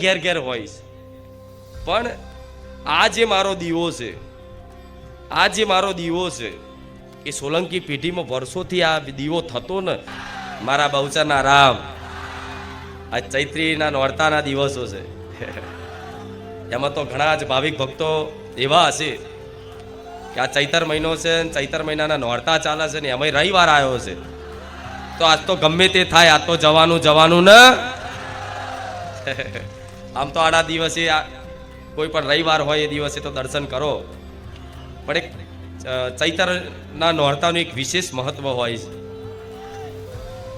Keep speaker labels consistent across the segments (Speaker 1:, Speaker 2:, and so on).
Speaker 1: ઘેર ઘેર હોય છે, પણ આ જે મારો દીવો છે, આ જે મારો દીવો છે, એ સોલંકી પેઢીમાં વર્ષોથી આ દીવો થતો ને મારા બહુચરના રામ. આ ચૈત્રીના નોરતાના દિવસો છે. એમાં તો ઘણા જ ભાવિક ભક્તો એવા હશે કે આ ચૈતર મહિનો છે, ચૈતર મહિનાના નોરતા ચાલે છે ને એમાં રવિવાર આવ્યો છે, તો આજ તો ગમે તે થાય, આજ તો જવાનું ને. આમ તો આડા દિવસે કોઈ પણ રવિવાર હોય એ દિવસે તો દર્શન કરો, પણ એક ચૈતરના નોરતાનું એક વિશેષ મહત્વ હોય છે.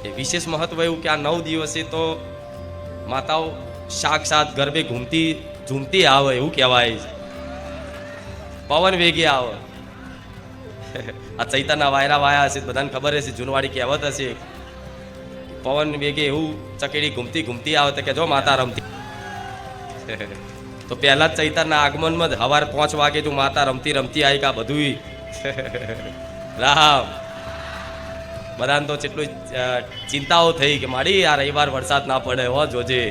Speaker 1: એ વિશેષ મહત્વ એવું કે આ 9 દિવસે તો માતાઓ સાક્ષાત ગરબે ઝૂમતી આવે એવું કહેવાય છે. પવન વેગે આવે. આ ચૈતરના વાયરા વાયા હશે, બધાને ખબર હશે, જૂનવાડી કહેવત હશે, પવન વેગે એવું ચકેડી ઘૂમતી આવે તો કે જો માતા રમતી. તો પહેલા જ ચૈતરના આગમનમાં જ સવારે 5 વાગે જો માતા રમતી આવી કા બધું રામ. બધાને તો કેટલું ચિંતાઓ થઈ કે મારી આ રવિવાર વરસાદ ના પડે હો જોજે.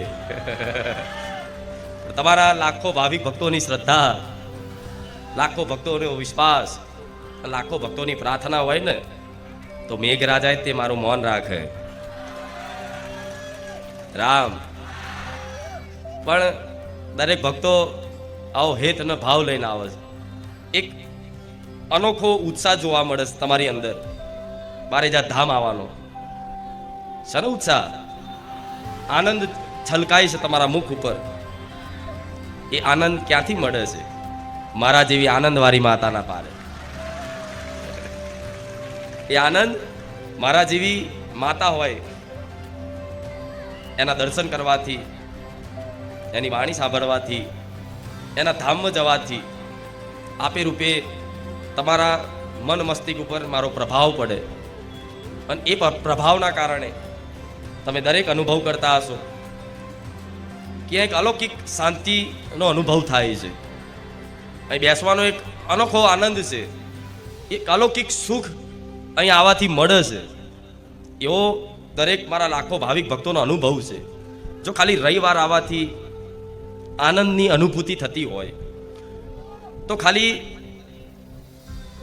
Speaker 1: તમારા લાખો ભાવિક ભક્તોની શ્રદ્ધા, લાખો ભક્તોનો વિશ્વાસ, લાખો ભક્તોની પ્રાર્થના હોય ને તો મેઘરાજાએ તે મારું મૌન રાખે રામ. પણ દરેક ભક્તો આવો હેત અને ભાવ લઈને આવે છે. એક અનોખો ઉત્સાહ જોવા મળે છે તમારી અંદર બારેજા ધામ આવવાનો. શનો ઉત્સાહ, આનંદ છલકાય છે તમારા મુખ ઉપર. એ આનંદ ક્યાંથી મળે છે? મારા જેવી આનંદવાળી માતાના પારે. એ આનંદ મારા જેવી માતા હોય એના દર્શન કરવાથી, એની વાણી સાંભળવાથી, એના ધામમાં જવાથી આપે રૂપે તમારા મન મસ્તિષ્ક ઉપર મારો પ્રભાવ પડે. અને એ પ્રભાવના કારણે તમે દરેક અનુભવ કરતા હશો કે એક અલૌકિક શાંતિનો અનુભવ થાય છે. અહીં બેસવાનો એક અનોખો આનંદ છે, એક અલૌકિક સુખ અહીં આવવાથી મળે છે. એવો દરેક મારા લાખો ભાવિક ભક્તોનો અનુભવ છે. જો ખાલી રવિવાર આવવાથી આનંદની અનુભૂતિ થતી હોય તો ખાલી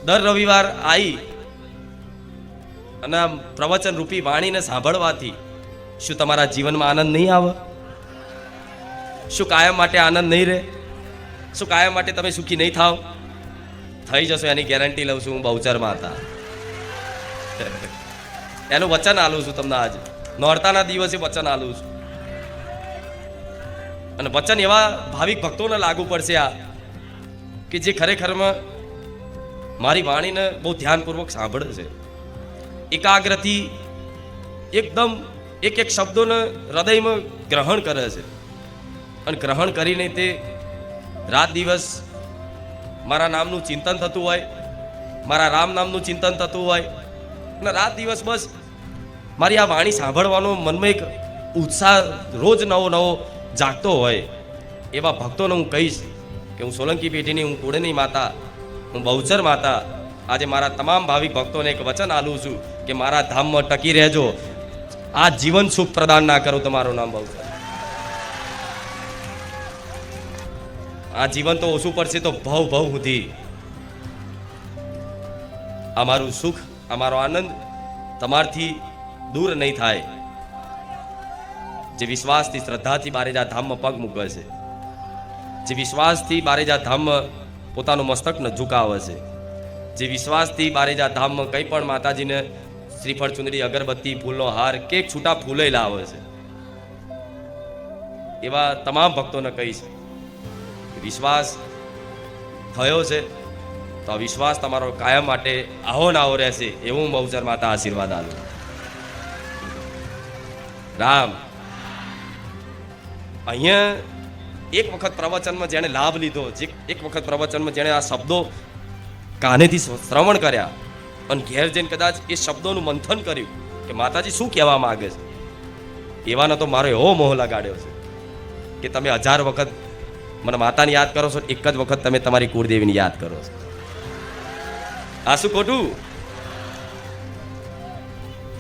Speaker 1: દર રવિવાર આવી અને પ્રવચન રૂપી વાણીને સાંભળવાથી શું તમારા જીવનમાં આનંદ નહીં આવે? શું કાયમ માટે આનંદ નહીં રહે? શું કાયમ માટે તમે સુખી નહીં થાવ? થઈ જશો, એની ગેરંટી લઉં છું હું બહુચરમાં હતા. એનું વચન આલું છું તમને. આજે નોરતાના દિવસે વચન આલું છું. અને વચન એવા ભાવિક ભક્તોને લાગુ પડશે આ કે જે ખરેખરમાં મારી વાણીને બહુ ધ્યાનપૂર્વક સાંભળે છે, એકાગ્રથી એકદમ એક શબ્દોને હૃદયમાં ગ્રહણ કરે છે. અને ગ્રહણ કરીને તે રાત દિવસ મારા નામનું ચિંતન થતું હોય, મારા રામ નામનું ચિંતન થતું હોય, અને રાત દિવસ બસ મારી આ વાણી સાંભળવાનો મનમાં એક ઉત્સાહ રોજ નવો જાગતો હોય. એવા ભક્તોને હું કહીશ કે હું સોલંકી પેઢીની, હું કુળની માતા, હું બહુચર માતા આજે મારા તમામ ભાવિક ભક્તોને એક વચન આલું છું કે મારા ધામમાં ટકી રહેજો. આ જીવન સુખ પ્રદાન ના કરું તમારું નામ બહુચર. આ જીવન તો ઓછું પડશે તો ભવ સુધી અમારું સુખ, અમારો આનંદ તમારથી દૂર નહીં થાય. જે વિશ્વાસથી, શ્રદ્ધાથી બારેજા ધામમાં પગ મૂકે છે, જે વિશ્વાસથી બારેજા ધામમાં પોતાનું મસ્તક ન ઝુકાવે છે, જે વિશ્વાસથી બારેજા ધામમાં કંઈ પણ માતાજીને શ્રીફળ, ચુંદડી, અગરબત્તી, ફૂલનો હાર કે છૂટા ફૂલે લાવે છે, એવા તમામ ભક્તોને કહીશ કે વિશ્વાસ થયો છે તો આ વિશ્વાસ તમારો કાયમ માટે આવો ને આવો રહેશે એવું હું બહુચર માતા આશીર્વાદ આલું. રામ. અહીંયા એક વખત પ્રવચનમાં જેણે લાભ લીધો, એક વખત પ્રવચનમાં જેણે આ શબ્દો કાનેથી શ્રવણ કર્યા અને ઘેર જઈને કદાચ એ શબ્દોનું મંથન કર્યું કે માતાજી શું કહેવા માંગે છે, એવાનો તો મારો એવો મોહ લગાડ્યો છે કે તમે 1000 વખત મને માતાને યાદ કરો છો, એક જ વખત તમે તમારી કુળદેવીને યાદ કરો છો. આ શું ખોટું?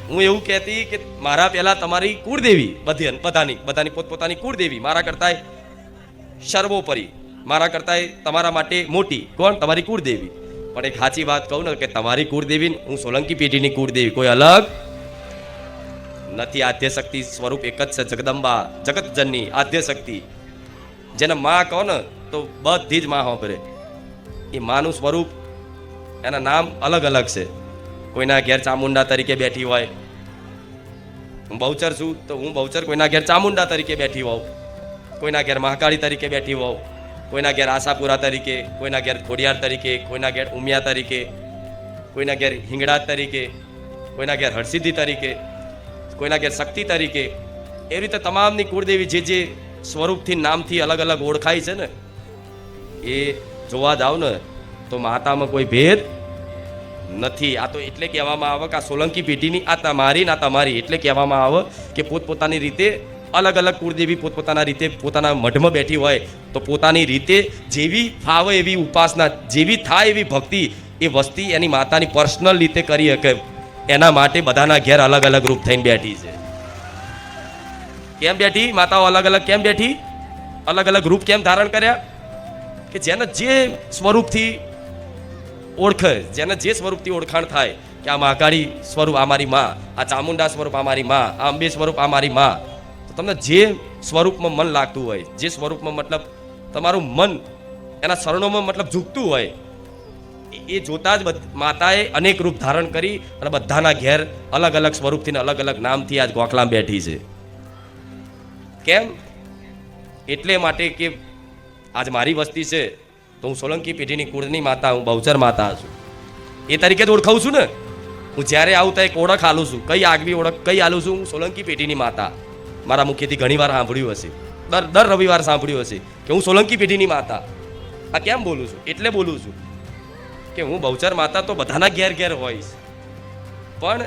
Speaker 1: હું એવું કહેતી કે મારા પહેલા તમારી કુળદેવી, બધાની પોતપોતાની કુળદેવી, મારા કરતા સર્વોપરી, મારા કરતાં તમારા માટે મોટી કોણ? તમારી કુળદેવી. પણ એક સાચી વાત કહું ને કે તમારી કુળદેવી ને હું સોલંકી પેઢીની કુળદેવી કોઈ અલગ નથી. આદ્ય શક્તિ સ્વરૂપ એક જ છે, જગદંબા, જગતજનની આદ્ય શક્તિ. જેને માં કહો ને તો બધી જ માં સાંભળે. એ માનું સ્વરૂપ, એના નામ અલગ અલગ છે. કોઈના ઘેર ચામુંડા તરીકે બેઠી હોય, હું બહુચર છું તો હું બહુચર કોઈના ઘેર ચામુંડા તરીકે બેઠી હોઉં, કોઈના ઘેર મહાકાળી તરીકે બેઠી હોઉં, કોઈના ઘેર આશાપુરા તરીકે, કોઈના ઘેર ખોડિયાર તરીકે, કોઈના ઘેર ઉમિયા તરીકે, કોઈના ઘેર હિંગળા તરીકે, કોઈના ઘેર હરસિદ્ધિ તરીકે, કોઈના ઘેર શક્તિ તરીકે. એ રીતે તમામની કુળદેવી જે જે સ્વરૂપથી નામથી અલગ અલગ ઓળખાય છે ને, એ જોવા જાવ ને તો માતામાં કોઈ ભેદ નથી. આ તો એટલે કહેવામાં આવે કે આ સોલંકી પેઢીની આ તમારી ના તમારી, એટલે કહેવામાં આવે કે પોતપોતાની રીતે અલગ અલગ કુળદેવી પોતપોતાના રીતે પોતાના મઢમાં બેઠી હોય તો પોતાની રીતે જેવી ફાવે એવી ઉપાસના, જેવી થાય એવી ભક્તિ એ વસ્તી એની માતાની પર્સનલ રીતે કરી શકે. એના માટે બધાના ઘેર અલગ અલગ રૂપ થઈને બેઠી છે. કેમ બેઠી માતાઓ અલગ અલગ? કેમ બેઠી? અલગ અલગ રૂપ કેમ ધારણ કર્યા? કે જેને જે સ્વરૂપથી ઓળખે, જેને જે સ્વરૂપથી ઓળખાણ થાય કે આ મહાકાળી સ્વરૂપ આ મારી માં, આ ચામુંડા સ્વરૂપ આ મારી માં, આ અંબે સ્વરૂપ આ મારી માં, તો તમને જે સ્વરૂપમાં મન લાગતું હોય, જે સ્વરૂપમાં મતલબ તમારું મન એના શરણોમાં મતલબ ઝૂકતું હોય, એ જોતા જ માતાએ અનેક રૂપ ધારણ કરી અને બધાના ઘેર અલગ અલગ સ્વરૂપથી ને અલગ અલગ નામથી આજ ગોખલામાં બેઠી છે. કેમ? એટલે માટે કે આજ મારી વસ્તી છે તો હું સોલંકી પેઢીની કુળની માતા, હું બહુચર માતા છું, એ તરીકે જ ઓળખાવું છું ને. હું જ્યારે આવું ત્યાં એક ઓળખ આલું છું. કઈ આગવી ઓળખ કઈ આલું છું? હું સોલંકી પેઢીની માતા. મારા મુખ્યથી ઘણી વાર સાંભળ્યું હશે, દર રવિવાર સાંભળ્યું હશે કે હું સોલંકી પેઢીની માતા. આ કેમ બોલું છું? એટલે બોલું છું કે હું બહુચર માતા તો બધાના ઘેર ઘેર હોઈશ, પણ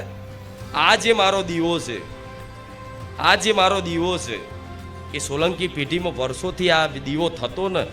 Speaker 1: આ જે મારો દીવો છે, આ જે મારો દીવો છે એ સોલંકી પેઢીમાં વર્ષોથી આ દીવો થતો ને